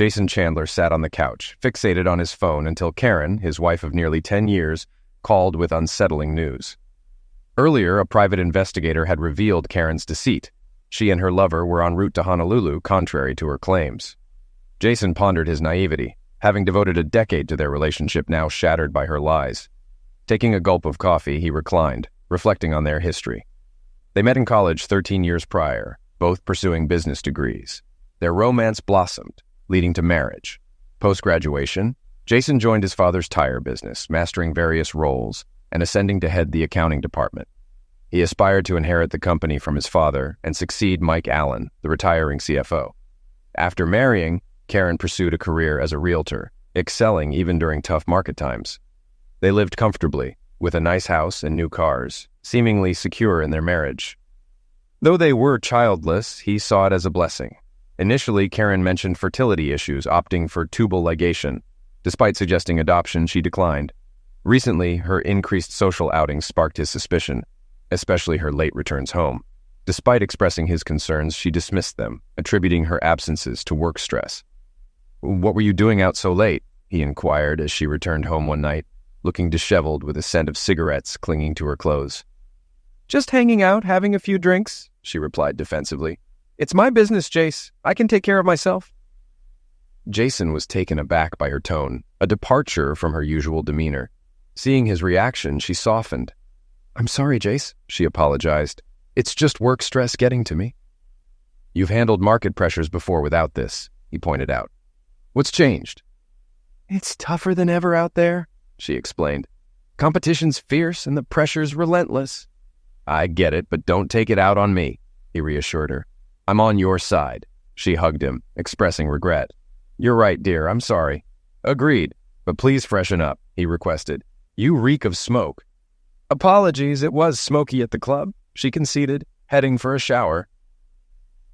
Jason Chandler sat on the couch, fixated on his phone until Karen, his wife of nearly 10 years, called with unsettling news. Earlier, a private investigator had revealed Karen's deceit. She and her lover were en route to Honolulu, contrary to her claims. Jason pondered his naivety, having devoted a decade to their relationship now shattered by her lies. Taking a gulp of coffee, he reclined, reflecting on their history. They met in college 13 years prior, both pursuing business degrees. Their romance blossomed, leading to marriage. Post-graduation, Jason joined his father's tire business, mastering various roles and ascending to head the accounting department. He aspired to inherit the company from his father and succeed Mike Allen, the retiring CFO. After marrying, Karen pursued a career as a realtor, excelling even during tough market times. They lived comfortably, with a nice house and new cars, seemingly secure in their marriage. Though they were childless, he saw it as a blessing. Initially, Karen mentioned fertility issues, opting for tubal ligation. Despite suggesting adoption, she declined. Recently, her increased social outings sparked his suspicion, especially her late returns home. Despite expressing his concerns, she dismissed them, attributing her absences to work stress. "What were you doing out so late?" he inquired as she returned home one night, looking disheveled with a scent of cigarettes clinging to her clothes. "Just hanging out, having a few drinks," she replied defensively. "It's my business, Jace. I can take care of myself." Jason was taken aback by her tone, a departure from her usual demeanor. Seeing his reaction, she softened. "I'm sorry, Jace," she apologized. "It's just work stress getting to me." "You've handled market pressures before without this," he pointed out. "What's changed?" "It's tougher than ever out there," she explained. "Competition's fierce and the pressure's relentless." "I get it, but don't take it out on me," he reassured her. "I'm on your side." She hugged him, expressing regret. "You're right, dear, I'm sorry." "Agreed, but please freshen up," he requested. "You reek of smoke." "Apologies, it was smoky at the club," she conceded, heading for a shower.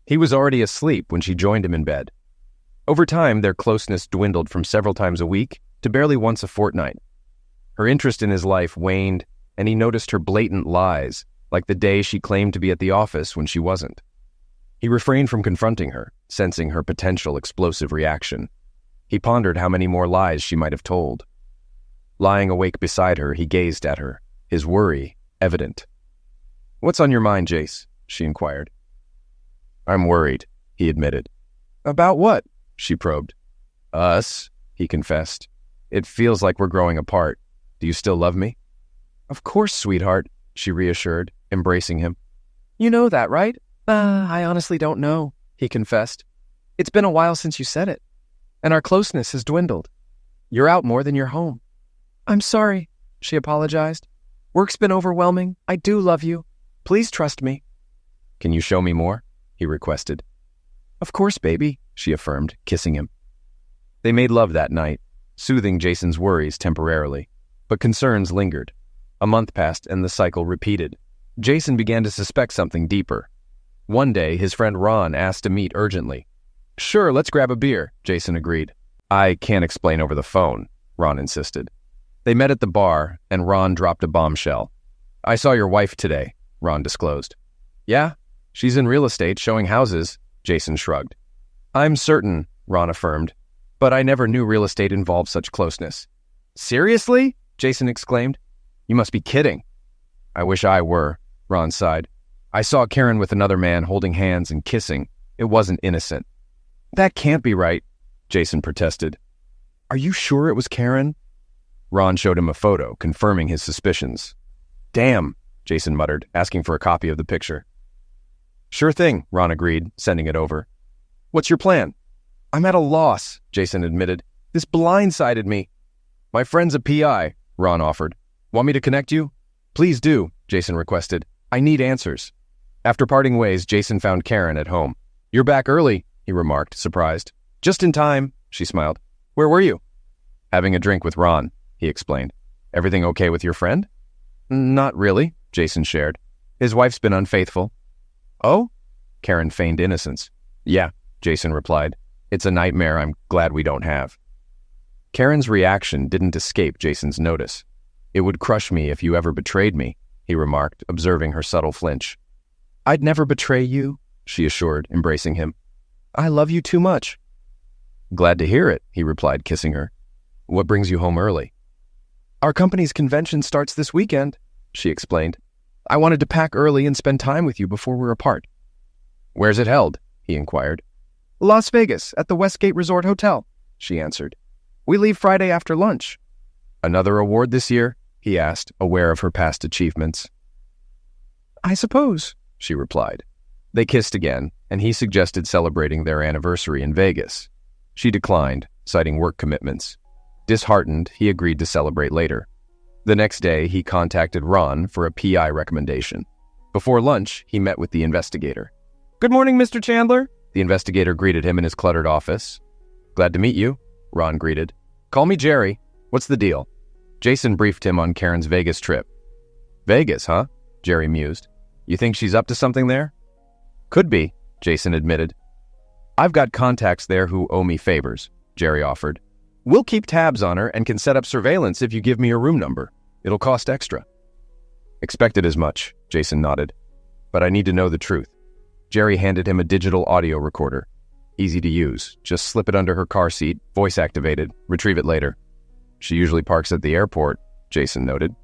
He was already asleep when she joined him in bed. Over time, their closeness dwindled from several times a week to barely once a fortnight. Her interest in his life waned, and he noticed her blatant lies, like the day she claimed to be at the office when she wasn't. He refrained from confronting her, sensing her potential explosive reaction. He pondered how many more lies she might have told. Lying awake beside her, he gazed at her, his worry evident. "What's on your mind, Jace?" she inquired. "I'm worried," he admitted. "About what?" she probed. "Us," he confessed. "It feels like we're growing apart. Do you still love me?" "Of course, sweetheart," she reassured, embracing him. "You know that, right?" I honestly don't know," he confessed. "It's been a while since you said it, and our closeness has dwindled. You're out more than you're home." "I'm sorry," she apologized. "Work's been overwhelming. I do love you. Please trust me." "Can you show me more?" he requested. "Of course, baby," she affirmed, kissing him. They made love that night, soothing Jason's worries temporarily, but concerns lingered. A month passed and the cycle repeated. Jason began to suspect something deeper. One day, his friend Ron asked to meet urgently. "Sure, let's grab a beer," Jason agreed. "I can't explain over the phone," Ron insisted. They met at the bar, and Ron dropped a bombshell. "I saw your wife today," Ron disclosed. "Yeah? She's in real estate, showing houses," Jason shrugged. "I'm certain," Ron affirmed, "but I never knew real estate involved such closeness." "Seriously?" Jason exclaimed. "You must be kidding." "I wish I were," Ron sighed. "I saw Karen with another man holding hands and kissing. It wasn't innocent." "That can't be right," Jason protested. "Are you sure it was Karen?" Ron showed him a photo, confirming his suspicions. "Damn," Jason muttered, asking for a copy of the picture. "Sure thing," Ron agreed, sending it over. "What's your plan?" "I'm at a loss," Jason admitted. "This blindsided me." "My friend's a PI," Ron offered. "Want me to connect you?" "Please do," Jason requested. "I need answers." After parting ways, Jason found Karen at home. "You're back early," he remarked, surprised. "Just in time," she smiled. "Where were you?" "Having a drink with Ron," he explained. "Everything okay with your friend?" "Not really," Jason shared. "His wife's been unfaithful." "Oh?" Karen feigned innocence. "Yeah," Jason replied. "It's a nightmare I'm glad we don't have." Karen's reaction didn't escape Jason's notice. "It would crush me if you ever betrayed me," he remarked, observing her subtle flinch. "I'd never betray you," she assured, embracing him. "I love you too much." Glad to hear it, he replied, kissing her. What brings you home early? Our company's convention starts this weekend, she explained. I wanted to pack early and spend time with you before we're apart. Where's it held? He inquired. Las Vegas, at the Westgate Resort Hotel, she answered. We leave Friday after lunch. Another award this year? He asked, aware of her past achievements. I suppose, she replied. They kissed again, and he suggested celebrating their anniversary in Vegas. She declined, citing work commitments. Disheartened, he agreed to celebrate later. The next day, he contacted Ron for a PI recommendation. Before lunch, he met with the investigator. Good morning, Mr. Chandler. The investigator greeted him in his cluttered office. Glad to meet you, Ron greeted. Call me Jerry. What's the deal? Jason briefed him on Karen's Vegas trip. Vegas, huh? Jerry mused. You think she's up to something there? Could be, Jason admitted. I've got contacts there who owe me favors, Jerry offered. We'll keep tabs on her and can set up surveillance if you give me a room number. It'll cost extra. Expected as much, Jason nodded. But I need to know the truth. Jerry handed him a digital audio recorder. Easy to use. Just slip it under her car seat, voice activated, retrieve it later. She usually parks at the airport, Jason noted.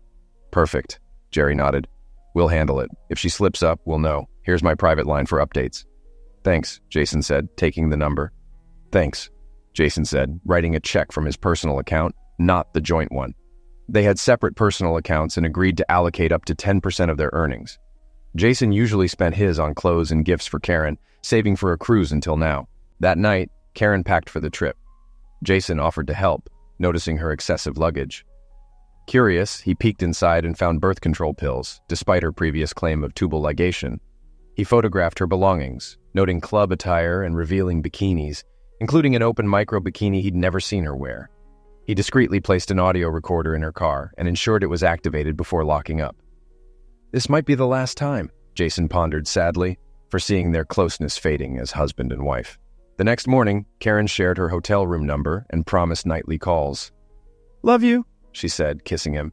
Perfect, Jerry nodded. We'll handle it. If she slips up, we'll know. Here's my private line for updates. Thanks, Jason said, taking the number. Thanks, Jason said, writing a check from his personal account, not the joint one. They had separate personal accounts and agreed to allocate up to 10% of their earnings. Jason usually spent his on clothes and gifts for Karen, saving for a cruise until now. That night, Karen packed for the trip. Jason offered to help, noticing her excessive luggage. Curious, he peeked inside and found birth control pills, despite her previous claim of tubal ligation. He photographed her belongings, noting club attire and revealing bikinis, including an open micro bikini he'd never seen her wear. He discreetly placed an audio recorder in her car and ensured it was activated before locking up. This might be the last time, Jason pondered sadly, foreseeing their closeness fading as husband and wife. The next morning, Karen shared her hotel room number and promised nightly calls. Love you, she said, kissing him.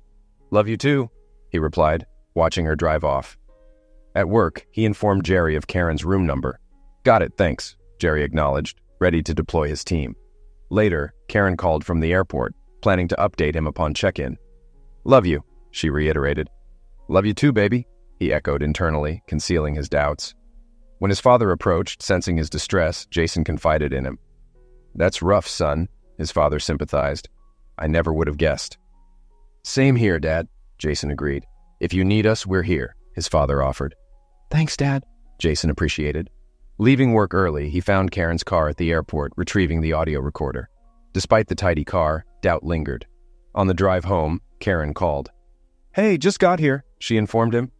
Love you too, he replied, watching her drive off. At work, he informed Jerry of Karen's room number. Got it, thanks, Jerry acknowledged, ready to deploy his team. Later, Karen called from the airport, planning to update him upon check-in. Love you, she reiterated. Love you too, baby, he echoed internally, concealing his doubts. When his father approached, sensing his distress, Jason confided in him. That's rough, son, his father sympathized. I never would have guessed. Same here, Dad, Jason agreed. If you need us, we're here, his father offered. Thanks, Dad, Jason appreciated. Leaving work early, he found Karen's car at the airport, retrieving the audio recorder. Despite the tidy car, doubt lingered. On the drive home, Karen called. Hey, just got here, she informed him.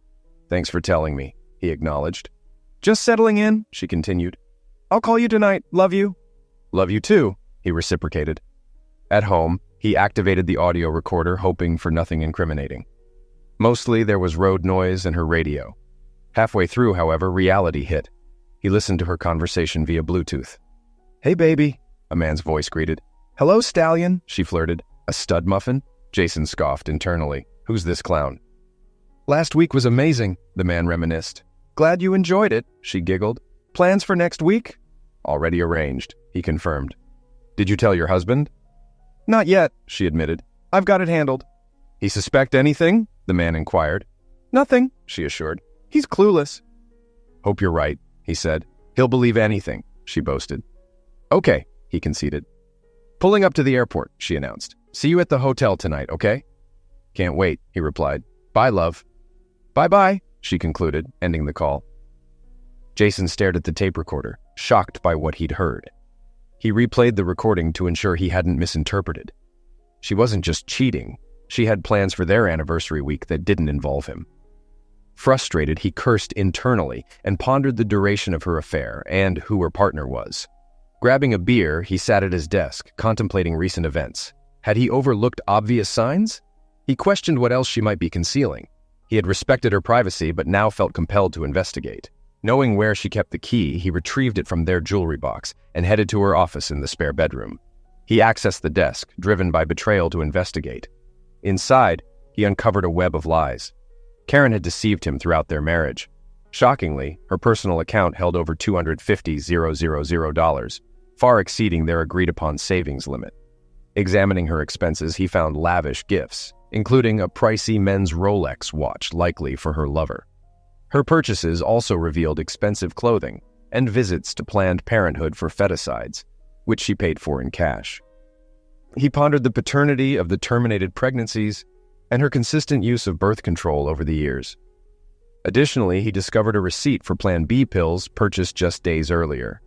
Thanks for telling me, he acknowledged. Just settling in, she continued. I'll call you tonight. Love you. Love you too, he reciprocated. At home, he activated the audio recorder, hoping for nothing incriminating. Mostly there was road noise and her radio. Halfway through, however, reality hit. He listened to her conversation via Bluetooth. Hey, baby, a man's voice greeted. Hello, stallion, she flirted. A stud muffin? Jason scoffed internally. Who's this clown? Last week was amazing, the man reminisced. Glad you enjoyed it, she giggled. Plans for next week? Already arranged, he confirmed. Did you tell your husband? Not yet, she admitted. I've got it handled. He suspect anything? The man inquired. Nothing, she assured. He's clueless. Hope you're right, he said. He'll believe anything, she boasted. Okay, he conceded. Pulling up to the airport, she announced. See you at the hotel tonight, okay? Can't wait, he replied. Bye, love. Bye-bye, she concluded, ending the call. Jason stared at the tape recorder, shocked by what he'd heard. He replayed the recording to ensure he hadn't misinterpreted. She wasn't just cheating. She had plans for their anniversary week that didn't involve him. Frustrated, he cursed internally and pondered the duration of her affair and who her partner was. Grabbing a beer, he sat at his desk, contemplating recent events. Had he overlooked obvious signs? He questioned what else she might be concealing. He had respected her privacy, but now felt compelled to investigate. Knowing where she kept the key, he retrieved it from their jewelry box and headed to her office in the spare bedroom. He accessed the desk, driven by betrayal to investigate. Inside, he uncovered a web of lies. Karen had deceived him throughout their marriage. Shockingly, her personal account held over $250,000, far exceeding their agreed-upon savings limit. Examining her expenses, he found lavish gifts, including a pricey men's Rolex watch likely for her lover. Her purchases also revealed expensive clothing and visits to Planned Parenthood for feticides, which she paid for in cash. He pondered the paternity of the terminated pregnancies and her consistent use of birth control over the years. Additionally, he discovered a receipt for Plan B pills purchased just days earlier.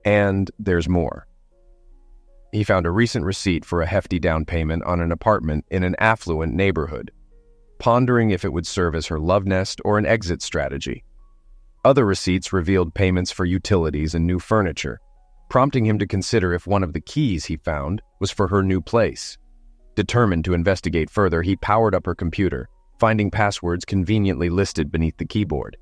And there's more. He found a recent receipt for a hefty down payment on an apartment in an affluent neighborhood, pondering if it would serve as her love nest or an exit strategy. Other receipts revealed payments for utilities and new furniture, prompting him to consider if one of the keys he found was for her new place. Determined to investigate further, he powered up her computer, finding passwords conveniently listed beneath the keyboard.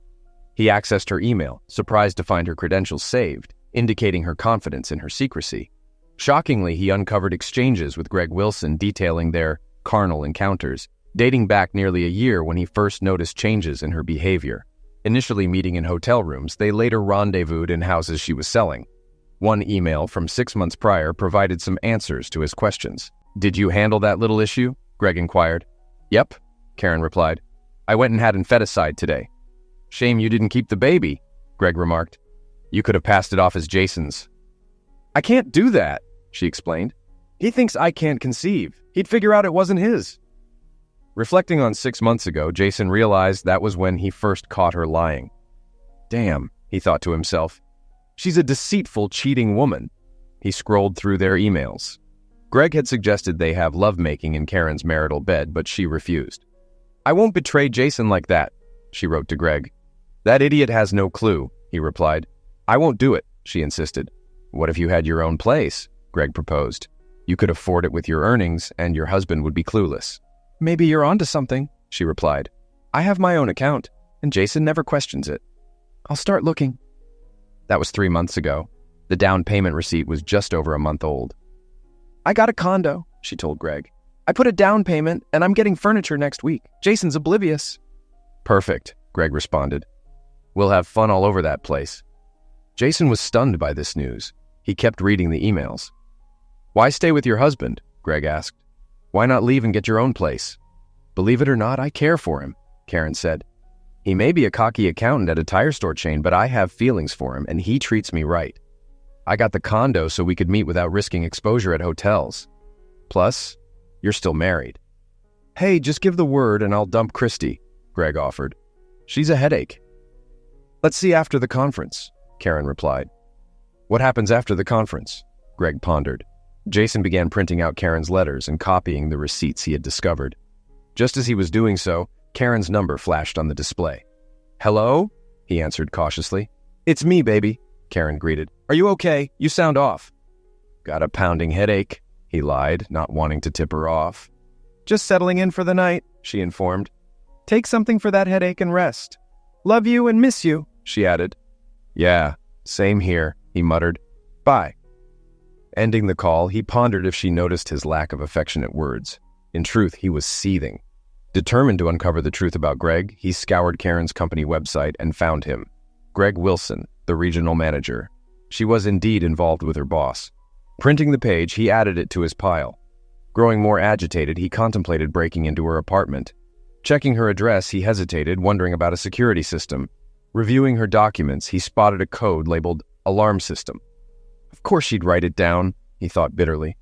He accessed her email, surprised to find her credentials saved, indicating her confidence in her secrecy. Shockingly, he uncovered exchanges with Greg Wilson detailing their carnal encounters, dating back nearly a year when he first noticed changes in her behavior. Initially meeting in hotel rooms, they later rendezvoused in houses she was selling. One email from 6 months prior provided some answers to his questions. "Did you handle that little issue?" Greg inquired. "Yep," Karen replied. "I went and had infanticide today." "Shame you didn't keep the baby," Greg remarked. "You could have passed it off as Jason's." "I can't do that," she explained. "He thinks I can't conceive. He'd figure out it wasn't his." Reflecting on 6 months ago, Jason realized that was when he first caught her lying. Damn, he thought to himself. She's a deceitful, cheating woman. He scrolled through their emails. Greg had suggested they have lovemaking in Karen's marital bed, but she refused. "I won't betray Jason like that," she wrote to Greg. "That idiot has no clue," he replied. "I won't do it," she insisted. "What if you had your own place?" Greg proposed. "You could afford it with your earnings, and your husband would be clueless." "Maybe you're onto something," she replied. "I have my own account, and Jason never questions it. I'll start looking." That was 3 months ago. The down payment receipt was just over a month old. "I got a condo," she told Greg. "I put a down payment, and I'm getting furniture next week. Jason's oblivious." "Perfect," Greg responded. "We'll have fun all over that place." Jason was stunned by this news. He kept reading the emails. "Why stay with your husband?" Greg asked. "Why not leave and get your own place?" "Believe it or not, I care for him," Karen said. "He may be a cocky accountant at a tire store chain, but I have feelings for him, and he treats me right. I got the condo so we could meet without risking exposure at hotels. Plus, you're still married." "Hey, just give the word and I'll dump Christy," Greg offered. "She's a headache." "Let's see after the conference," Karen replied. "What happens after the conference?" Greg pondered. Jason began printing out Karen's letters and copying the receipts he had discovered. Just as he was doing so, Karen's number flashed on the display. "Hello?" he answered cautiously. "It's me, baby," Karen greeted. "Are you okay? You sound off." "Got a pounding headache," he lied, not wanting to tip her off. "Just settling in for the night," she informed. "Take something for that headache and rest. Love you and miss you," she added. "Yeah, same here," he muttered. "Bye." Ending the call, he pondered if she noticed his lack of affectionate words. In truth, he was seething. Determined to uncover the truth about Greg, he scoured Karen's company website and found him. Greg Wilson, the regional manager. She was indeed involved with her boss. Printing the page, he added it to his pile. Growing more agitated, he contemplated breaking into her apartment. Checking her address, he hesitated, wondering about a security system. Reviewing her documents, he spotted a code labeled alarm system. Of course she'd write it down, he thought bitterly.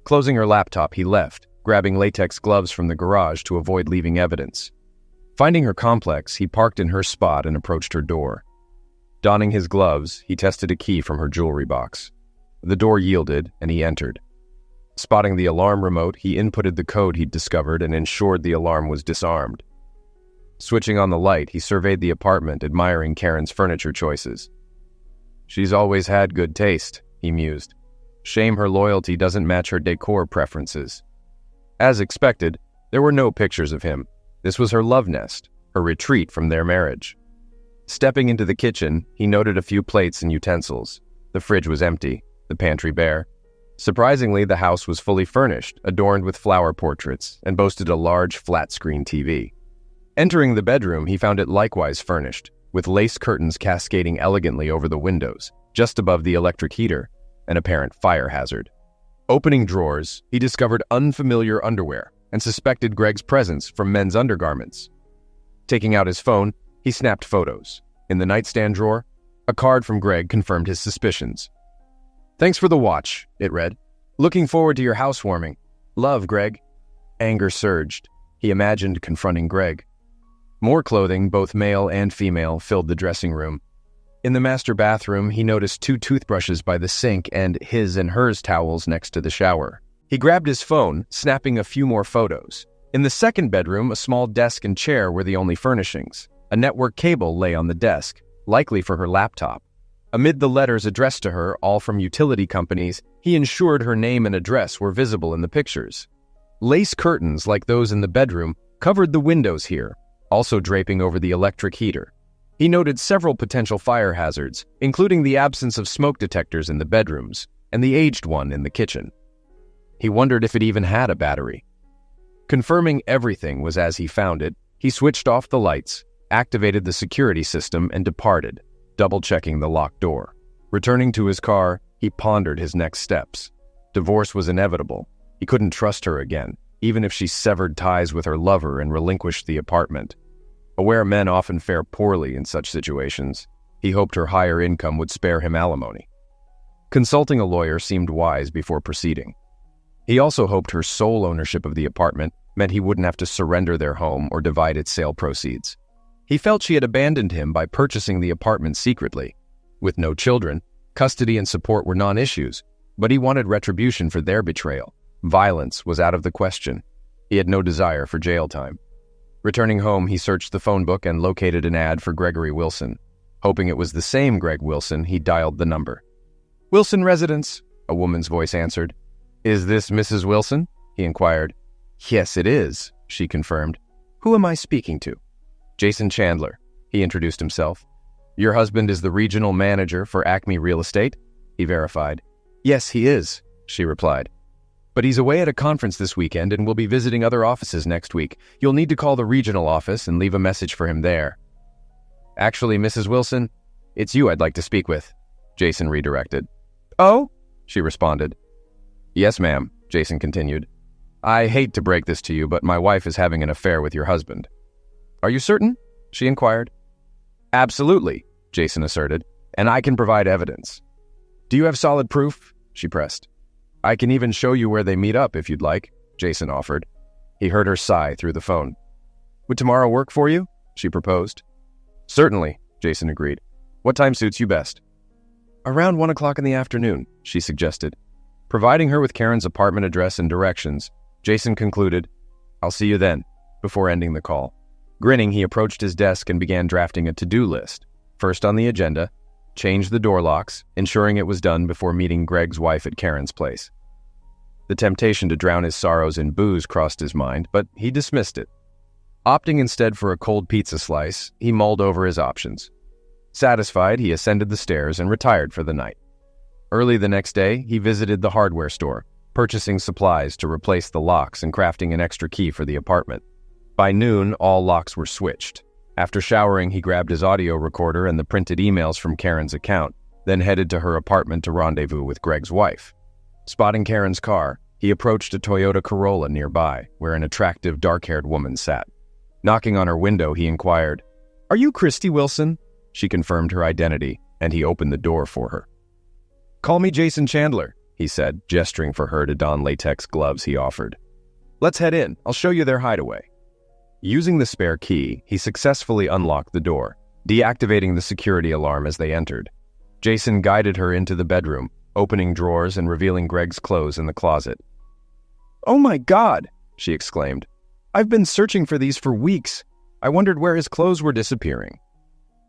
Closing her laptop, he left, grabbing latex gloves from the garage to avoid leaving evidence. Finding her complex, he parked in her spot and approached her door. Donning his gloves, he tested a key from her jewelry box. The door yielded, and he entered. Spotting the alarm remote, he inputted the code he'd discovered and ensured the alarm was disarmed. Switching on the light, he surveyed the apartment, admiring Karen's furniture choices. "She's always had good taste," he mused. "Shame her loyalty doesn't match her decor preferences." As expected, there were no pictures of him. This was her love nest, her retreat from their marriage. Stepping into the kitchen, he noted a few plates and utensils. The fridge was empty, the pantry bare. Surprisingly, the house was fully furnished, adorned with flower portraits, and boasted a large flat-screen TV. Entering the bedroom, he found it likewise furnished, with lace curtains cascading elegantly over the windows, just above the electric heater, an apparent fire hazard. Opening drawers, he discovered unfamiliar underwear and suspected Greg's presence from men's undergarments. Taking out his phone, he snapped photos. In the nightstand drawer, a card from Greg confirmed his suspicions. "Thanks for the watch," it read. "Looking forward to your housewarming. Love, Greg." Anger surged. He imagined confronting Greg. More clothing, both male and female, filled the dressing room. In the master bathroom, he noticed 2 toothbrushes by the sink and his and hers towels next to the shower. He grabbed his phone, snapping a few more photos. In the second bedroom, a small desk and chair were the only furnishings. A network cable lay on the desk, likely for her laptop. Amid the letters addressed to her, all from utility companies, he ensured her name and address were visible in the pictures. Lace curtains, like those in the bedroom, covered the windows here, also draping over the electric heater. He noted several potential fire hazards, including the absence of smoke detectors in the bedrooms and the aged one in the kitchen. He wondered if it even had a battery. Confirming everything was as he found it, he switched off the lights, activated the security system, and departed, double-checking the locked door. Returning to his car, he pondered his next steps. Divorce was inevitable. He couldn't trust her again, even if she severed ties with her lover and relinquished the apartment. Aware men often fare poorly in such situations, he hoped her higher income would spare him alimony. Consulting a lawyer seemed wise before proceeding. He also hoped her sole ownership of the apartment meant he wouldn't have to surrender their home or divide its sale proceeds. He felt she had abandoned him by purchasing the apartment secretly. With no children, custody and support were non-issues, but he wanted retribution for their betrayal. Violence was out of the question. He had no desire for jail time. Returning home, he searched the phone book and located an ad for Gregory Wilson. Hoping it was the same Greg Wilson, he dialed the number. "Wilson residence," a woman's voice answered. "Is this Mrs. Wilson?" he inquired. "Yes, it is," she confirmed. "Who am I speaking to?" "Jason Chandler," he introduced himself. "Your husband is the regional manager for Acme Real Estate?" he verified. "Yes, he is," she replied. "But he's away at a conference this weekend and will be visiting other offices next week. You'll need to call the regional office and leave a message for him there." "Actually, Mrs. Wilson, it's you I'd like to speak with," Jason redirected. "Oh?" she responded. "Yes, ma'am," Jason continued. "I hate to break this to you, but my wife is having an affair with your husband." "Are you certain?" she inquired. "Absolutely," Jason asserted, "and I can provide evidence." "Do you have solid proof?" she pressed. "I can even show you where they meet up if you'd like," Jason offered. He heard her sigh through the phone. "Would tomorrow work for you?" she proposed. "Certainly," Jason agreed. "What time suits you best?" "Around 1 o'clock in the afternoon," she suggested. Providing her with Karen's apartment address and directions, Jason concluded, "I'll see you then," before ending the call. Grinning, he approached his desk and began drafting a to-do list. First on the agenda, change the door locks, ensuring it was done before meeting Greg's wife at Karen's place. The temptation to drown his sorrows in booze crossed his mind, but he dismissed it. Opting instead for a cold pizza slice, he mulled over his options. Satisfied, he ascended the stairs and retired for the night. Early the next day, he visited the hardware store, purchasing supplies to replace the locks and crafting an extra key for the apartment. By noon, all locks were switched. After showering, he grabbed his audio recorder and the printed emails from Karen's account, then headed to her apartment to rendezvous with Greg's wife. Spotting Karen's car, he approached a Toyota Corolla nearby, where an attractive, dark-haired woman sat. Knocking on her window, he inquired, "Are you Christy Wilson?" She confirmed her identity, and he opened the door for her. "Call me Jason Chandler," he said, gesturing for her to don latex gloves he offered. "Let's head in. I'll show you their hideaway." Using the spare key, he successfully unlocked the door, deactivating the security alarm as they entered. Jason guided her into the bedroom, opening drawers and revealing Greg's clothes in the closet. "Oh my God!" she exclaimed. "I've been searching for these for weeks. I wondered where his clothes were disappearing."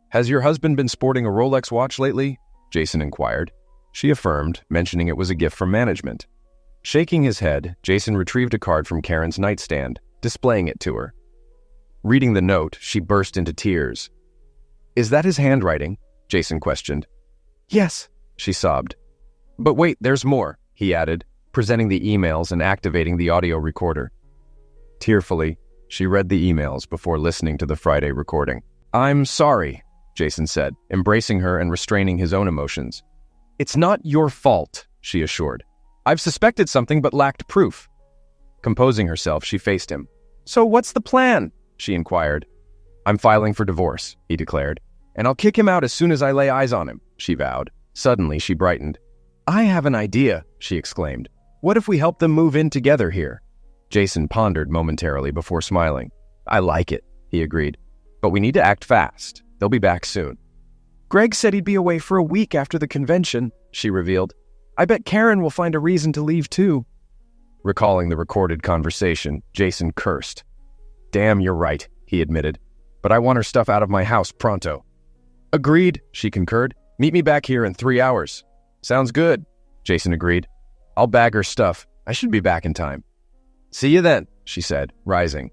"Has your husband been sporting a Rolex watch lately?" Jason inquired. She affirmed, mentioning it was a gift from management. Shaking his head, Jason retrieved a card from Karen's nightstand, displaying it to her. Reading the note, she burst into tears. "Is that his handwriting?" Jason questioned. "Yes," she sobbed. "But wait, there's more," he added, presenting the emails and activating the audio recorder. Tearfully, she read the emails before listening to the Friday recording. "I'm sorry," Jason said, embracing her and restraining his own emotions. It's not your fault, she assured. I've suspected something but lacked proof. Composing herself, she faced him. So what's the plan? She inquired. I'm filing for divorce, he declared. And I'll kick him out as soon as I lay eyes on him, she vowed. Suddenly, she brightened. I have an idea, she exclaimed. What if we help them move in together here? Jason pondered momentarily before smiling. I like it, he agreed. But we need to act fast. They'll be back soon. Greg said he'd be away for a week after the convention, she revealed. I bet Karen will find a reason to leave too. Recalling the recorded conversation, Jason cursed. Damn, you're right, he admitted. But I want her stuff out of my house pronto. Agreed, she concurred. Meet me back here in 3 hours. Sounds good, Jason agreed. I'll bag her stuff. I should be back in time. See you then, she said, rising.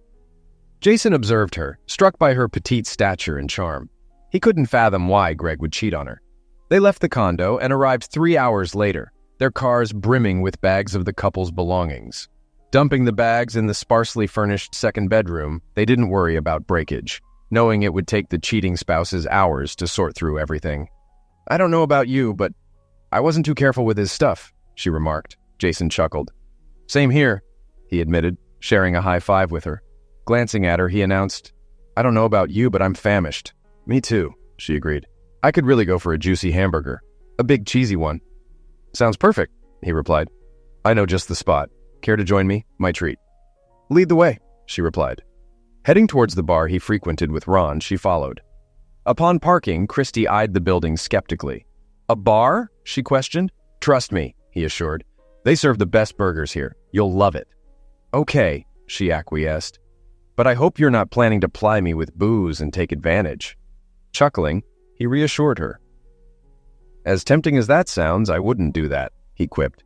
Jason observed her, struck by her petite stature and charm. He couldn't fathom why Greg would cheat on her. They left the condo and arrived 3 hours later, their cars brimming with bags of the couple's belongings. Dumping the bags in the sparsely furnished second bedroom, they didn't worry about breakage, knowing it would take the cheating spouses hours to sort through everything. I don't know about you, but I wasn't too careful with his stuff, she remarked. Jason chuckled. Same here, he admitted, sharing a high five with her. Glancing at her, he announced, I don't know about you, but I'm famished. Me too, she agreed. I could really go for a juicy hamburger. A big cheesy one. Sounds perfect, he replied. I know just the spot. Care to join me? My treat. Lead the way, she replied. Heading towards the bar he frequented with Ron, she followed. Upon parking, Christy eyed the building skeptically. A bar? She questioned. Trust me, he assured. They serve the best burgers here. You'll love it. Okay, she acquiesced. But I hope you're not planning to ply me with booze and take advantage. Chuckling, he reassured her. As tempting as that sounds, I wouldn't do that, he quipped.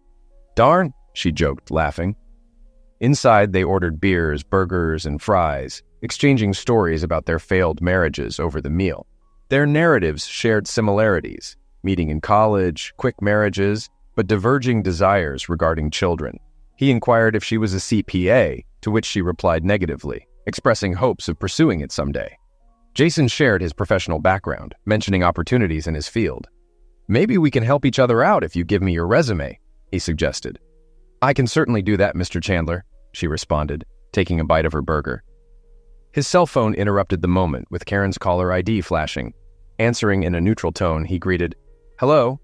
Darn, she joked, laughing. Inside, they ordered beers, burgers, and fries, exchanging stories about their failed marriages over the meal. Their narratives shared similarities, meeting in college, quick marriages, but diverging desires regarding children. He inquired if she was a CPA, to which she replied negatively, expressing hopes of pursuing it someday. Jason shared his professional background, mentioning opportunities in his field. Maybe we can help each other out if you give me your resume, he suggested. I can certainly do that, Mr. Chandler, she responded, taking a bite of her burger. His cell phone interrupted the moment with Karen's caller ID flashing. Answering in a neutral tone, he greeted, Hello?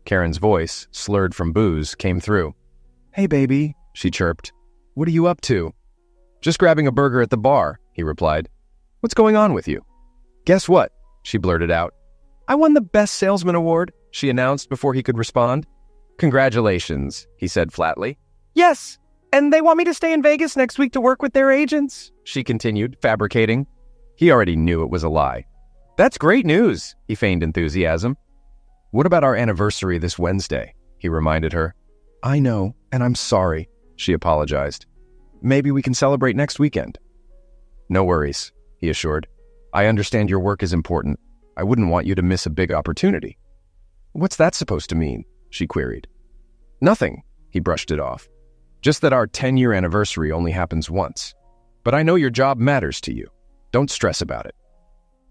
Karen's voice, slurred from booze, came through. Hey, baby, she chirped. What are you up to? Just grabbing a burger at the bar, he replied. What's going on with you? Guess what? She blurted out. I won the Best Salesman Award, she announced before he could respond. Congratulations, he said flatly. Yes, and they want me to stay in Vegas next week to work with their agents, she continued, fabricating. He already knew it was a lie. That's great news, he feigned enthusiasm. What about our anniversary this Wednesday? He reminded her. I know, and I'm sorry, she apologized. Maybe we can celebrate next weekend. No worries, he assured. I understand your work is important. I wouldn't want you to miss a big opportunity. What's that supposed to mean? She queried. Nothing, he brushed it off. Just that our 10-year anniversary only happens once. But I know your job matters to you. Don't stress about it.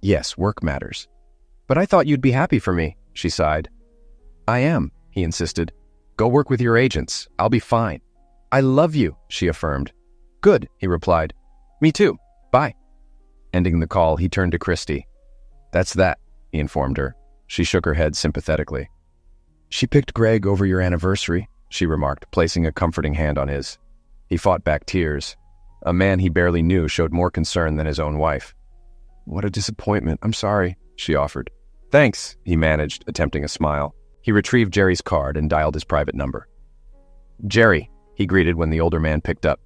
Yes, work matters. But I thought you'd be happy for me, she sighed. I am, he insisted. Go work with your agents. I'll be fine. I love you, she affirmed. Good, he replied. Me too. Bye. Ending the call, he turned to Christy. That's that, he informed her. She shook her head sympathetically. She picked Greg over your anniversary, she remarked, placing a comforting hand on his. He fought back tears. A man he barely knew showed more concern than his own wife. What a disappointment. I'm sorry, she offered. Thanks, he managed, attempting a smile. He retrieved Jerry's card and dialed his private number. Jerry, he greeted when the older man picked up.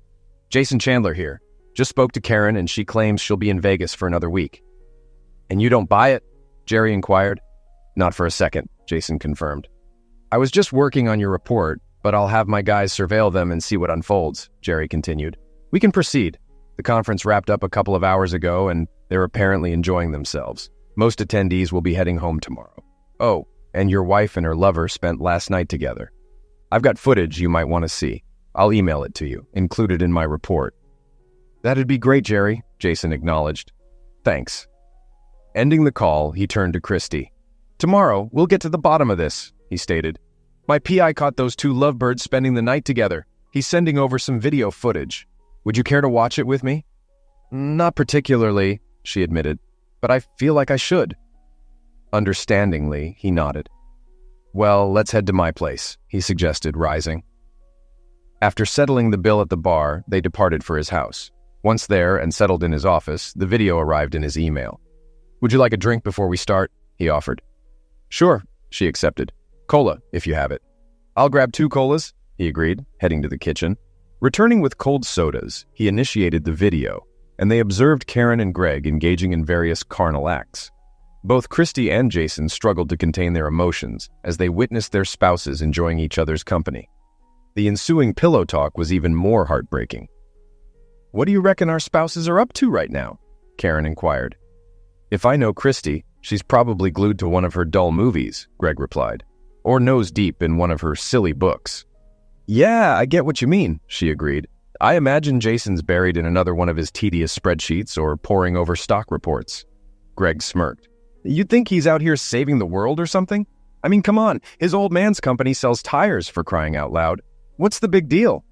Jason Chandler here. Just spoke to Karen and she claims she'll be in Vegas for another week. And you don't buy it? Jerry inquired. Not for a second, Jason confirmed. I was just working on your report, but I'll have my guys surveil them and see what unfolds, Jerry continued. We can proceed. The conference wrapped up a couple of hours ago and they're apparently enjoying themselves. Most attendees will be heading home tomorrow. Oh, and your wife and her lover spent last night together. I've got footage you might want to see. I'll email it to you, included in my report. That'd be great, Jerry, Jason acknowledged. Thanks. Ending the call, he turned to Christy. Tomorrow, we'll get to the bottom of this. he stated. My PI caught those two lovebirds spending the night together. He's sending over some video footage. Would you care to watch it with me? Not particularly, she admitted, but I feel like I should. Understandingly, he nodded. Well, let's head to my place, he suggested, rising. After settling the bill at the bar, they departed for his house. Once there and settled in his office, the video arrived in his email. Would you like a drink before we start? He offered. Sure, she accepted. Cola, if you have it. I'll grab 2 colas, he agreed, heading to the kitchen. Returning with cold sodas, he initiated the video, and they observed Karen and Greg engaging in various carnal acts. Both Christy and Jason struggled to contain their emotions as they witnessed their spouses enjoying each other's company. The ensuing pillow talk was even more heartbreaking. What do you reckon our spouses are up to right now? Karen inquired. If I know Christy, she's probably glued to one of her dull movies, Greg replied, or nose deep in one of her silly books. Yeah, I get what you mean, she agreed. I imagine Jason's buried in another one of his tedious spreadsheets or poring over stock reports. Greg smirked. You think he's out here saving the world or something? I mean, come on, his old man's company sells tires, for crying out loud. What's the big deal?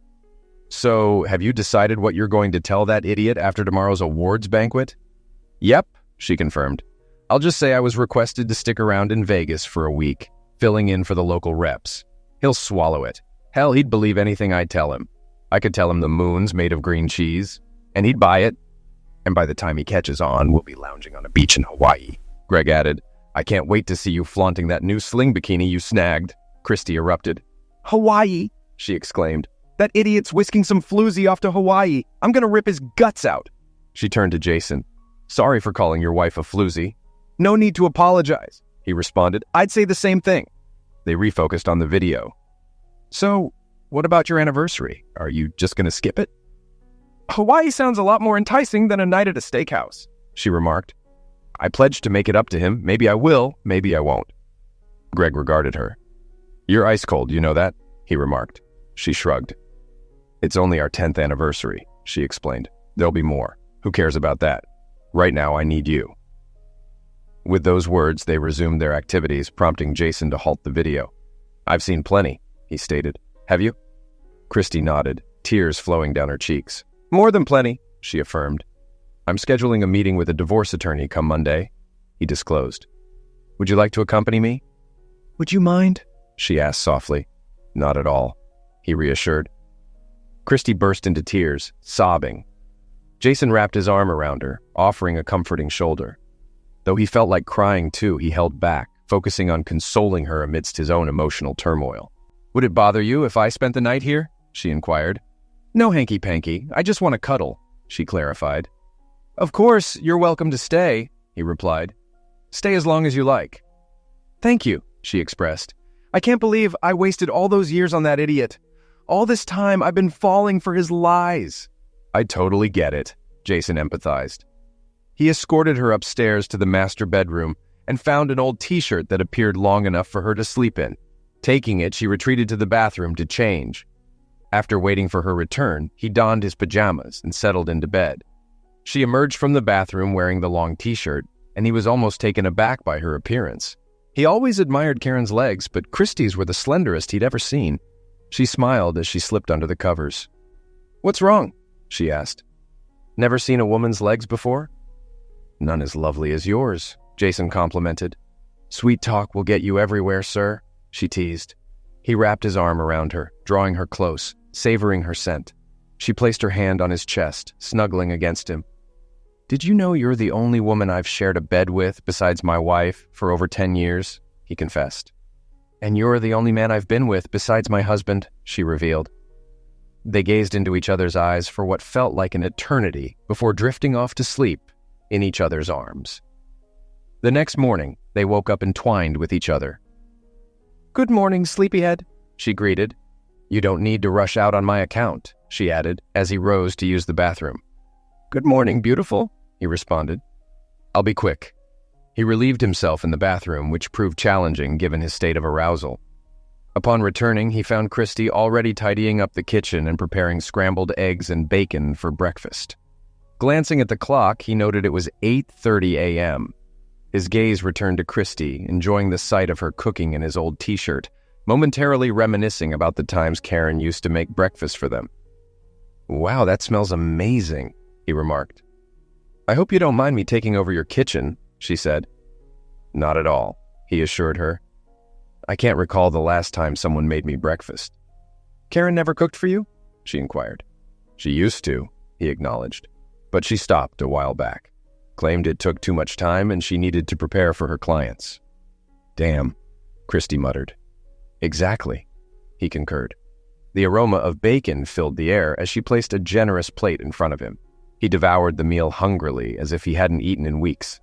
So, have you decided what you're going to tell that idiot after tomorrow's awards banquet? Yep, she confirmed. I'll just say I was requested to stick around in Vegas for a week, filling in for the local reps. He'll swallow it. Hell, he'd believe anything I tell him. I could tell him the moon's made of green cheese, and he'd buy it. And by the time he catches on, we'll be lounging on a beach in Hawaii. Greg added, I can't wait to see you flaunting that new sling bikini you snagged. Christy erupted. Hawaii, she exclaimed. That idiot's whisking some floozy off to Hawaii. I'm gonna rip his guts out. She turned to Jason. Sorry for calling your wife a floozy. No need to apologize, he responded. I'd say the same thing. They refocused on the video. So, what about your anniversary? Are you just gonna skip it? Hawaii sounds a lot more enticing than a night at a steakhouse, she remarked. I pledged to make it up to him. Maybe I will, maybe I won't. Greg regarded her. You're ice cold, you know that? He remarked. She shrugged. It's only our 10th anniversary, she explained. There'll be more. Who cares about that? Right now, I need you. With those words, they resumed their activities, prompting Jason to halt the video. I've seen plenty, he stated. Have you? Christy nodded, tears flowing down her cheeks. More than plenty, she affirmed. I'm scheduling a meeting with a divorce attorney come Monday, he disclosed. Would you like to accompany me? Would you mind? She asked softly. Not at all, he reassured. Christy burst into tears, sobbing. Jason wrapped his arm around her, offering a comforting shoulder. Though he felt like crying too, he held back, focusing on consoling her amidst his own emotional turmoil. Would it bother you if I spent the night here? She inquired. No hanky-panky, I just want to cuddle, she clarified. Of course, you're welcome to stay, he replied. Stay as long as you like. Thank you, she expressed. I can't believe I wasted all those years on that idiot. All this time I've been falling for his lies. I totally get it, Jason empathized. He escorted her upstairs to the master bedroom and found an old t-shirt that appeared long enough for her to sleep in. Taking it, she retreated to the bathroom to change. After waiting for her return, he donned his pajamas and settled into bed. She emerged from the bathroom wearing the long t-shirt, and he was almost taken aback by her appearance. He always admired Karen's legs, but Christy's were the slenderest he'd ever seen. She smiled as she slipped under the covers. What's wrong? She asked. Never seen a woman's legs before? None as lovely as yours, Jason complimented. Sweet talk will get you everywhere, sir, she teased. He wrapped his arm around her, drawing her close, savoring her scent. She placed her hand on his chest, snuggling against him. Did you know you're the only woman I've shared a bed with besides my wife for over 10 years? He confessed. And you're the only man I've been with besides my husband, she revealed. They gazed into each other's eyes for what felt like an eternity before drifting off to sleep in each other's arms. The next morning, they woke up entwined with each other. Good morning, sleepyhead, she greeted. You don't need to rush out on my account, she added as he rose to use the bathroom. Good morning, beautiful, he responded. I'll be quick. He relieved himself in the bathroom, which proved challenging given his state of arousal. Upon returning, he found Christy already tidying up the kitchen and preparing scrambled eggs and bacon for breakfast. Glancing at the clock, he noted it was 8:30 a.m. His gaze returned to Christy, enjoying the sight of her cooking in his old t-shirt, momentarily reminiscing about the times Karen used to make breakfast for them. "Wow, that smells amazing," he remarked. "I hope you don't mind me taking over your kitchen," she said. "Not at all," he assured her. "I can't recall the last time someone made me breakfast." "Karen never cooked for you?" she inquired. "She used to," he acknowledged, "but she stopped a while back. Claimed it took too much time and she needed to prepare for her clients." "Damn," Christy muttered. "Exactly," he concurred. The aroma of bacon filled the air as she placed a generous plate in front of him. He devoured the meal hungrily, as if he hadn't eaten in weeks.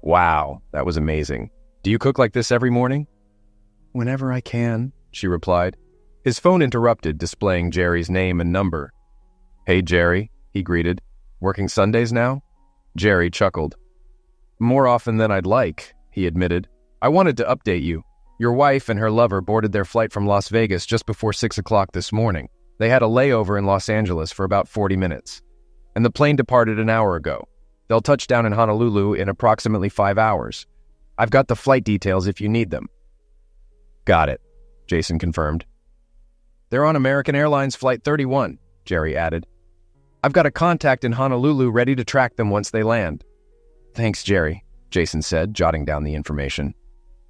"Wow, that was amazing. Do you cook like this every morning?" "Whenever I can," she replied. His phone interrupted, displaying Jerry's name and number. "Hey, Jerry," he greeted. "Working Sundays now?" Jerry chuckled. "More often than I'd like," he admitted. "I wanted to update you. Your wife and her lover boarded their flight from Las Vegas just before 6 o'clock this morning. They had a layover in Los Angeles for about 40 minutes. And the plane departed an hour ago. They'll touch down in Honolulu in approximately 5 hours. I've got the flight details if you need them." "Got it," Jason confirmed. "They're on American Airlines Flight 31, Jerry added. "I've got a contact in Honolulu ready to track them once they land." "Thanks, Jerry," Jason said, jotting down the information.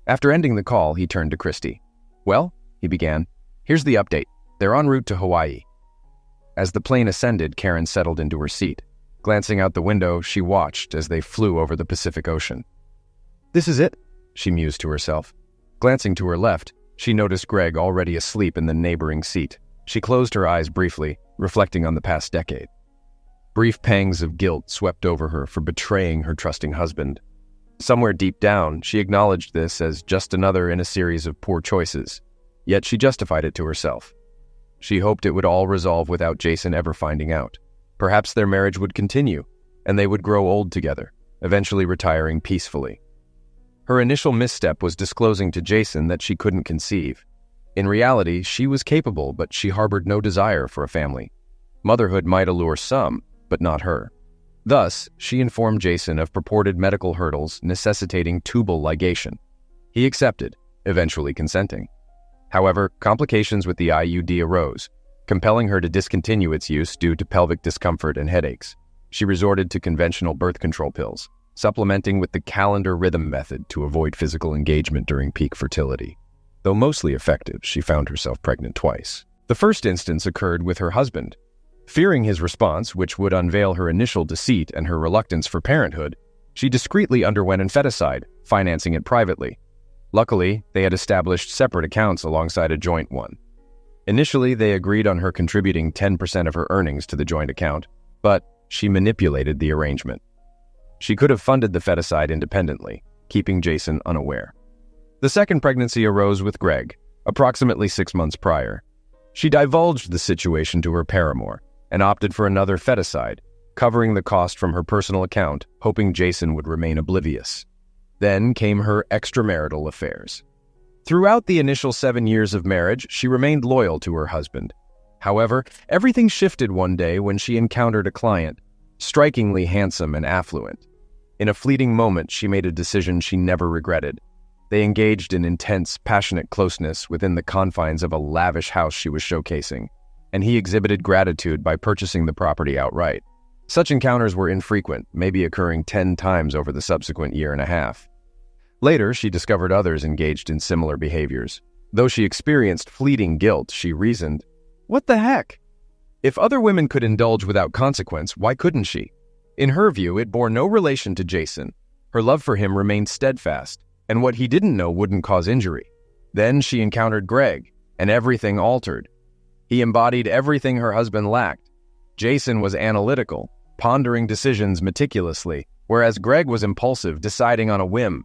After ending the call, he turned to Christy. "Well," he began, "here's the update. They're en route to Hawaii." As the plane ascended, Karen settled into her seat. Glancing out the window, she watched as they flew over the Pacific Ocean. "This is it," she mused to herself. Glancing to her left, she noticed Greg already asleep in the neighboring seat. She closed her eyes briefly, reflecting on the past decade. Brief pangs of guilt swept over her for betraying her trusting husband. Somewhere deep down, she acknowledged this as just another in a series of poor choices, yet she justified it to herself. She hoped it would all resolve without Jason ever finding out. Perhaps their marriage would continue, and they would grow old together, eventually retiring peacefully. Her initial misstep was disclosing to Jason that she couldn't conceive. In reality, she was capable, but she harbored no desire for a family. Motherhood might allure some, but not her. Thus, she informed Jason of purported medical hurdles necessitating tubal ligation. He accepted, eventually consenting. However, complications with the IUD arose, compelling her to discontinue its use due to pelvic discomfort and headaches. She resorted to conventional birth control pills, supplementing with the calendar rhythm method to avoid physical engagement during peak fertility. Though mostly effective, she found herself pregnant twice. The first instance occurred with her husband. Fearing his response, which would unveil her initial deceit and her reluctance for parenthood, she discreetly underwent infanticide, financing it privately. Luckily, they had established separate accounts alongside a joint one. Initially, they agreed on her contributing 10% of her earnings to the joint account, but she manipulated the arrangement. She could have funded the feticide independently, keeping Jason unaware. The second pregnancy arose with Greg, approximately 6 months prior. She divulged the situation to her paramour and opted for another feticide, covering the cost from her personal account, hoping Jason would remain oblivious. Then came her extramarital affairs. Throughout the initial 7 years of marriage, she remained loyal to her husband. However, everything shifted one day when she encountered a client, strikingly handsome and affluent. In a fleeting moment, she made a decision she never regretted. They engaged in intense, passionate closeness within the confines of a lavish house she was showcasing, and he exhibited gratitude by purchasing the property outright. Such encounters were infrequent, maybe occurring 10 times over the subsequent year and a half. Later, she discovered others engaged in similar behaviors. Though she experienced fleeting guilt, she reasoned, "What the heck? If other women could indulge without consequence, why couldn't she?" In her view, it bore no relation to Jason. Her love for him remained steadfast, and what he didn't know wouldn't cause injury. Then she encountered Greg, and everything altered. He embodied everything her husband lacked. Jason was analytical, pondering decisions meticulously, whereas Greg was impulsive, deciding on a whim.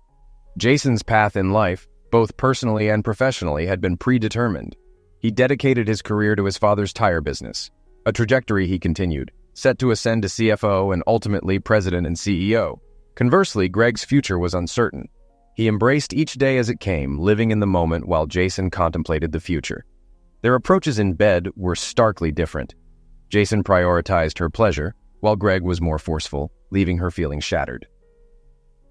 Jason's path in life, both personally and professionally, had been predetermined. He dedicated his career to his father's tire business, a trajectory he continued, set to ascend to CFO and ultimately president and CEO. Conversely, Greg's future was uncertain. He embraced each day as it came, living in the moment while Jason contemplated the future. Their approaches in bed were starkly different. Jason prioritized her pleasure, while Greg was more forceful, leaving her feeling shattered.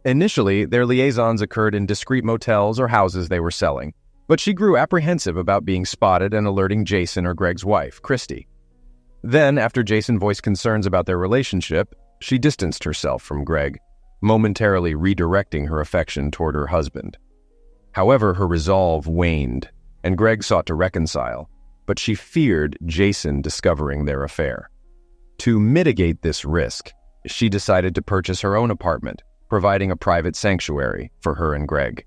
Initially, their liaisons occurred in discreet motels or houses they were selling, but she grew apprehensive about being spotted and alerting Jason or Greg's wife, Christy. Then, after Jason voiced concerns about their relationship, she distanced herself from Greg, momentarily redirecting her affection toward her husband. However, her resolve waned, and Greg sought to reconcile, but she feared Jason discovering their affair. To mitigate this risk, she decided to purchase her own apartment, providing a private sanctuary for her and Greg.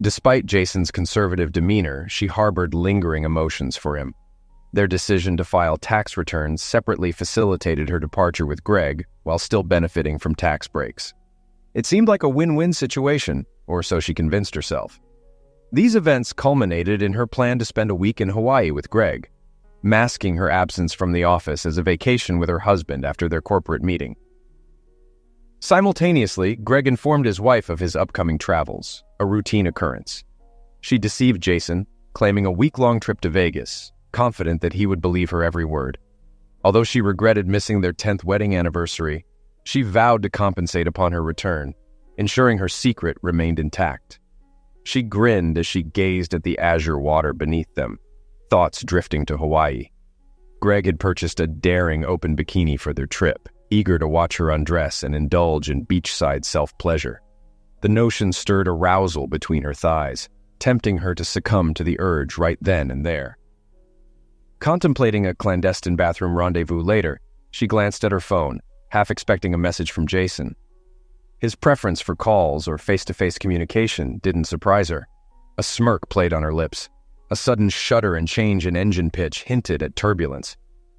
Despite Jason's conservative demeanor, she harbored lingering emotions for him. Their decision to file tax returns separately facilitated her departure with Greg while still benefiting from tax breaks. It seemed like a win-win situation, or so she convinced herself. These events culminated in her plan to spend a week in Hawaii with Greg, masking her absence from the office as a vacation with her husband after their corporate meeting. Simultaneously, Greg informed his wife of his upcoming travels, a routine occurrence. She deceived Jason, claiming a week-long trip to Vegas, confident that he would believe her every word. Although she regretted missing their 10th wedding anniversary, she vowed to compensate upon her return, ensuring her secret remained intact. She grinned as she gazed at the azure water beneath them, thoughts drifting to Hawaii. Greg had purchased a daring open bikini for their trip, eager to watch her undress and indulge in beachside self-pleasure. The notion stirred arousal between her thighs, tempting her to succumb to the urge right then and there. Contemplating a clandestine bathroom rendezvous later, she glanced at her phone, half expecting a message from Jason. His preference for calls or face-to-face communication didn't surprise her. A smirk played on her lips. A sudden shudder and change in engine pitch hinted at turbulence.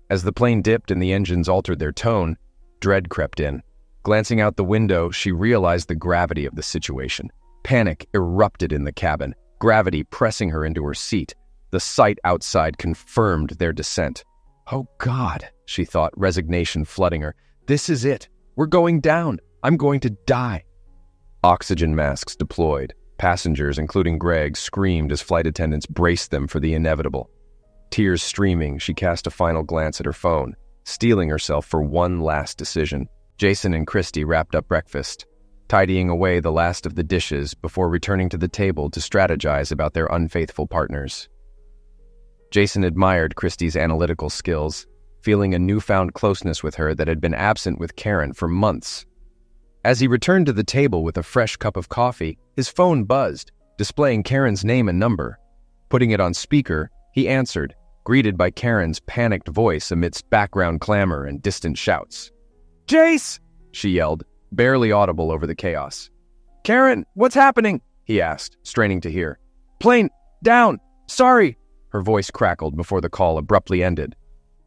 As the plane dipped and the engines altered their tone, dread crept in. Glancing out the window, she realized the gravity of the situation. Panic erupted in the cabin, gravity pressing her into her seat. The sight outside confirmed their descent. "Oh God," she thought, resignation flooding her. "This is it. We're going down. I'm going to die." Oxygen masks deployed. Passengers, including Greg, screamed as flight attendants braced them for the inevitable. Tears streaming, she cast a final glance at her phone, steeling herself for one last decision. Jason and Christy wrapped up breakfast, tidying away the last of the dishes before returning to the table to strategize about their unfaithful partners. Jason admired Christy's analytical skills, feeling a newfound closeness with her that had been absent with Karen for months. As he returned to the table with a fresh cup of coffee, his phone buzzed, displaying Karen's name and number. Putting it on speaker, he answered, greeted by Karen's panicked voice amidst background clamor and distant shouts. "Jace!" she yelled, barely audible over the chaos. "Karen, what's happening?" he asked, straining to hear. "Plane, down, sorry." Her voice crackled before the call abruptly ended.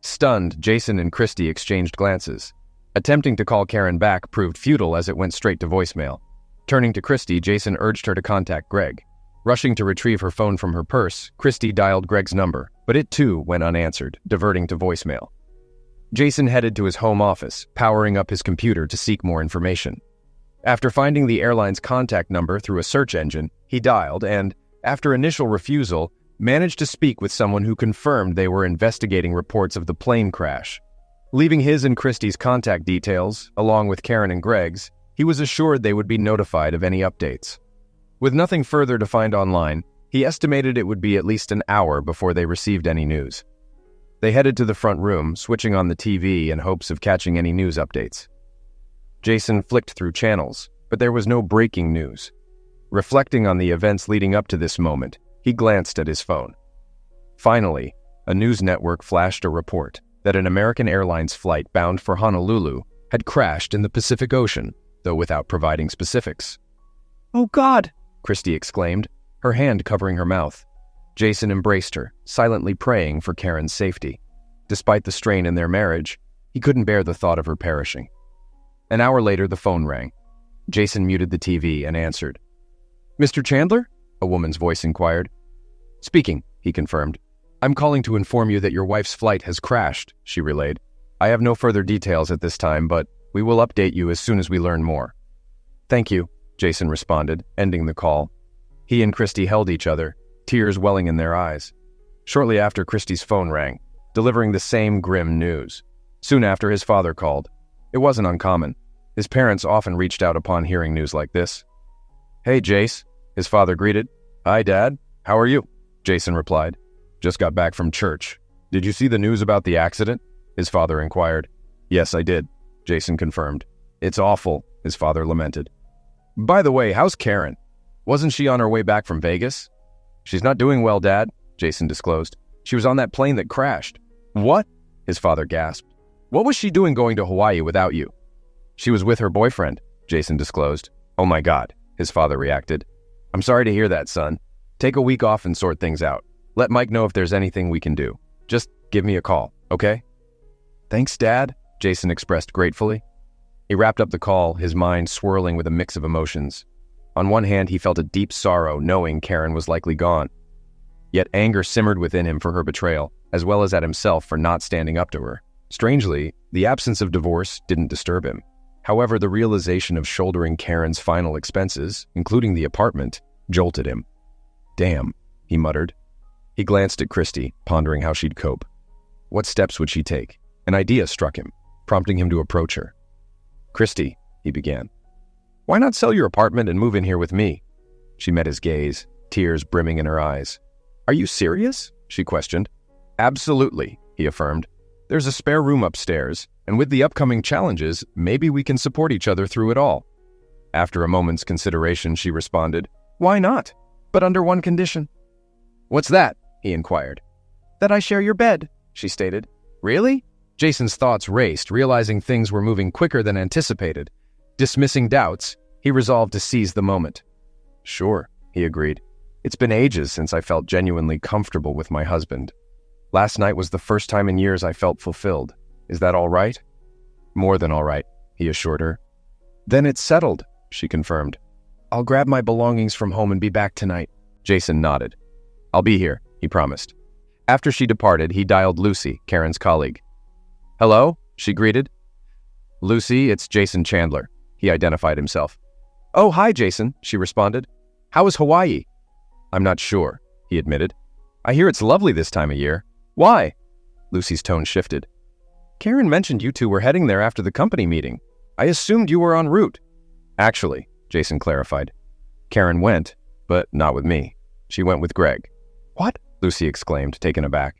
Stunned, Jason and Christy exchanged glances. Attempting to call Karen back proved futile as it went straight to voicemail. Turning to Christy, Jason urged her to contact Greg. Rushing to retrieve her phone from her purse, Christy dialed Greg's number, but it too went unanswered, diverting to voicemail. Jason headed to his home office, powering up his computer to seek more information. After finding the airline's contact number through a search engine, he dialed and, after initial refusal, managed to speak with someone who confirmed they were investigating reports of the plane crash. Leaving his and Christy's contact details, along with Karen and Greg's, he was assured they would be notified of any updates. With nothing further to find online, he estimated it would be at least an hour before they received any news. They headed to the front room, switching on the TV in hopes of catching any news updates. Jason flicked through channels, but there was no breaking news. Reflecting on the events leading up to this moment, he glanced at his phone. Finally, a news network flashed a report that an American Airlines flight bound for Honolulu had crashed in the Pacific Ocean, though without providing specifics. "Oh God!" Christy exclaimed, her hand covering her mouth. Jason embraced her, silently praying for Karen's safety. Despite the strain in their marriage, he couldn't bear the thought of her perishing. An hour later, the phone rang. Jason muted the TV and answered. "Mr. Chandler?" a woman's voice inquired. "Speaking," he confirmed. "I'm calling to inform you that your wife's flight has crashed," she relayed. "I have no further details at this time, but we will update you as soon as we learn more." "Thank you," Jason responded, ending the call. He and Christy held each other, tears welling in their eyes. Shortly after, Christy's phone rang, delivering the same grim news. Soon after, his father called. It wasn't uncommon. His parents often reached out upon hearing news like this. "Hey, Jace," his father greeted. "Hi, Dad. How are you?" Jason replied. "Just got back from church. Did you see the news about the accident?" his father inquired. "Yes, I did," Jason confirmed. "It's awful," his father lamented. "By the way, how's Karen? Wasn't she on her way back from Vegas?" "She's not doing well, Dad," Jason disclosed. "She was on that plane that crashed." "What?" his father gasped. "What was she doing going to Hawaii without you?" "She was with her boyfriend," Jason disclosed. "Oh my God," his father reacted. "I'm sorry to hear that, son. Take a week off and sort things out. Let Mike know if there's anything we can do. Just give me a call, okay?" "Thanks, Dad," Jason expressed gratefully. He wrapped up the call, his mind swirling with a mix of emotions. On one hand, he felt a deep sorrow knowing Karen was likely gone. Yet anger simmered within him for her betrayal, as well as at himself for not standing up to her. Strangely, the absence of divorce didn't disturb him. However, the realization of shouldering Karen's final expenses, including the apartment, jolted him. "Damn," he muttered. He glanced at Christy, pondering how she'd cope. What steps would she take? An idea struck him, prompting him to approach her. "Christy," he began, "why not sell your apartment and move in here with me?" She met his gaze, tears brimming in her eyes. "Are you serious?" she questioned. "Absolutely," he affirmed. "There's a spare room upstairs, and with the upcoming challenges, maybe we can support each other through it all." After a moment's consideration, she responded, "Why not? But under one condition." "What's that?" he inquired. "That I share your bed," she stated. "Really?" Jason's thoughts raced, realizing things were moving quicker than anticipated. Dismissing doubts, he resolved to seize the moment. "Sure," he agreed. "It's been ages since I felt genuinely comfortable with my husband. Last night was the first time in years I felt fulfilled. Is that all right?" "More than all right," he assured her. "Then it's settled," she confirmed. "I'll grab my belongings from home and be back tonight." Jason nodded. "I'll be here," he promised. After she departed, he dialed Lucy, Karen's colleague. "Hello?" she greeted. "Lucy, it's Jason Chandler," he identified himself. "Oh, hi, Jason," she responded. "How was Hawaii?" "I'm not sure," he admitted. "I hear it's lovely this time of year. Why?" Lucy's tone shifted. "Karen mentioned you two were heading there after the company meeting. I assumed you were en route." "Actually," Jason clarified, "Karen went, but not with me. She went with Greg." "What?" Lucy exclaimed, taken aback.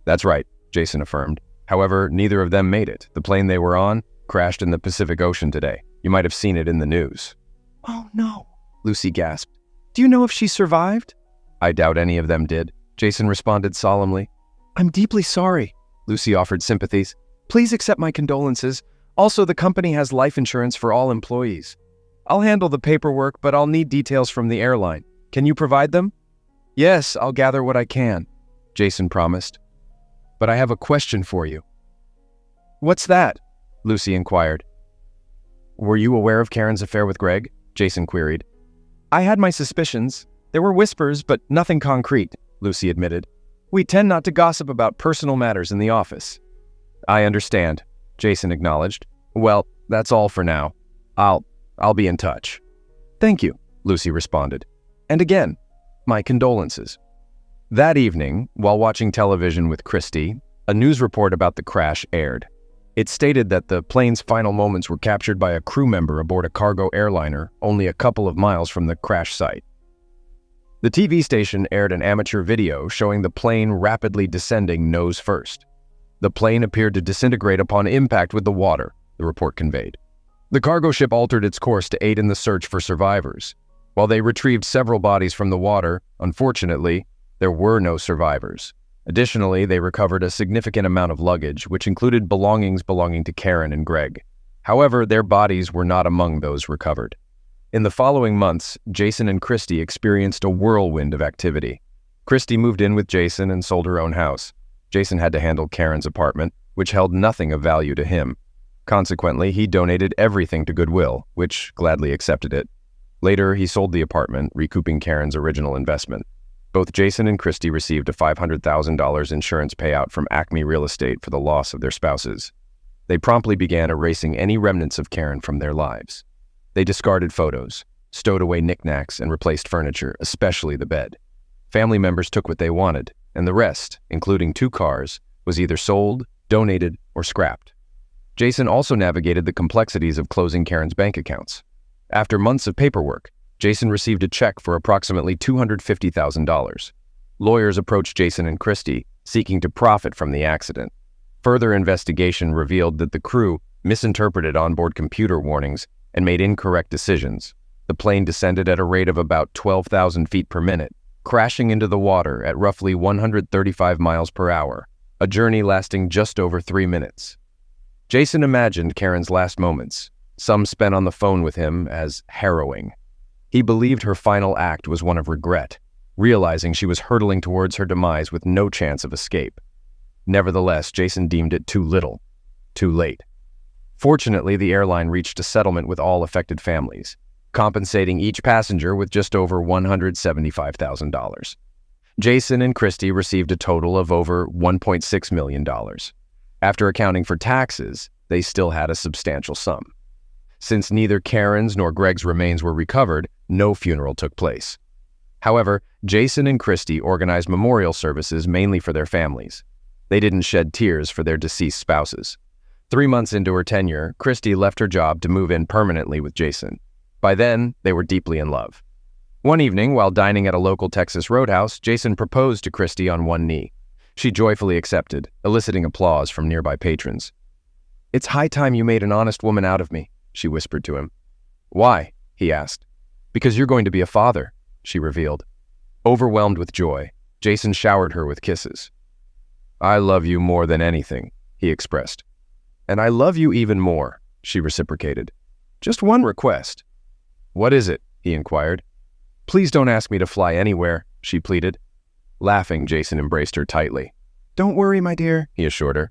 "That's right," Jason affirmed. "However, neither of them made it. The plane they were on crashed in the Pacific Ocean today. You might have seen it in the news." "Oh no," Lucy gasped. "Do you know if she survived?" "I doubt any of them did," Jason responded solemnly. "I'm deeply sorry," Lucy offered sympathies. "Please accept my condolences. Also, the company has life insurance for all employees. I'll handle the paperwork, but I'll need details from the airline. Can you provide them?" "Yes, I'll gather what I can," Jason promised. "But I have a question for you." "What's that?" Lucy inquired. "Were you aware of Karen's affair with Greg?" Jason queried. "I had my suspicions. There were whispers, but nothing concrete," Lucy admitted. "We tend not to gossip about personal matters in the office." "I understand," Jason acknowledged. "Well, that's all for now. I'll be in touch." "Thank you," Lucy responded. "And again, my condolences." That evening, while watching television with Christy, a news report about the crash aired. It stated that the plane's final moments were captured by a crew member aboard a cargo airliner only a couple of miles from the crash site. The TV station aired an amateur video showing the plane rapidly descending nose first. The plane appeared to disintegrate upon impact with the water, the report conveyed. The cargo ship altered its course to aid in the search for survivors. While they retrieved several bodies from the water, unfortunately, there were no survivors. Additionally, they recovered a significant amount of luggage, which included belongings belonging to Karen and Greg. However, their bodies were not among those recovered. In the following months, Jason and Christy experienced a whirlwind of activity. Christy moved in with Jason and sold her own house. Jason had to handle Karen's apartment, which held nothing of value to him. Consequently, he donated everything to Goodwill, which gladly accepted it. Later, he sold the apartment, recouping Karen's original investment. Both Jason and Christy received a $500,000 insurance payout from Acme Real Estate for the loss of their spouses. They promptly began erasing any remnants of Karen from their lives. They discarded photos, stowed away knickknacks, and replaced furniture, especially the bed. Family members took what they wanted, and the rest, including 2 cars, was either sold, donated, or scrapped. Jason also navigated the complexities of closing Karen's bank accounts. After months of paperwork, Jason received a check for approximately $250,000. Lawyers approached Jason and Christy, seeking to profit from the accident. Further investigation revealed that the crew misinterpreted onboard computer warnings and made incorrect decisions. The plane descended at a rate of about 12,000 feet per minute, crashing into the water at roughly 135 miles per hour, a journey lasting just over 3 minutes. Jason imagined Karen's last moments, some spent on the phone with him, as harrowing. He believed her final act was one of regret, realizing she was hurtling towards her demise with no chance of escape. Nevertheless, Jason deemed it too little, too late. Fortunately, the airline reached a settlement with all affected families, compensating each passenger with just over $175,000. Jason and Christy received a total of over $1.6 million. After accounting for taxes, they still had a substantial sum. Since neither Karen's nor Greg's remains were recovered, no funeral took place. However, Jason and Christy organized memorial services mainly for their families. They didn't shed tears for their deceased spouses. 3 months into her tenure, Christy left her job to move in permanently with Jason. By then, they were deeply in love. One evening, while dining at a local Texas roadhouse, Jason proposed to Christy on one knee. She joyfully accepted, eliciting applause from nearby patrons. "It's high time you made an honest woman out of me," she whispered to him. "Why?" he asked. "Because you're going to be a father," she revealed. Overwhelmed with joy, Jason showered her with kisses. "I love you more than anything," he expressed. "And I love you even more," she reciprocated. "Just one request." "What is it?" he inquired. "Please don't ask me to fly anywhere," she pleaded. Laughing, Jason embraced her tightly. "Don't worry, my dear," he assured her.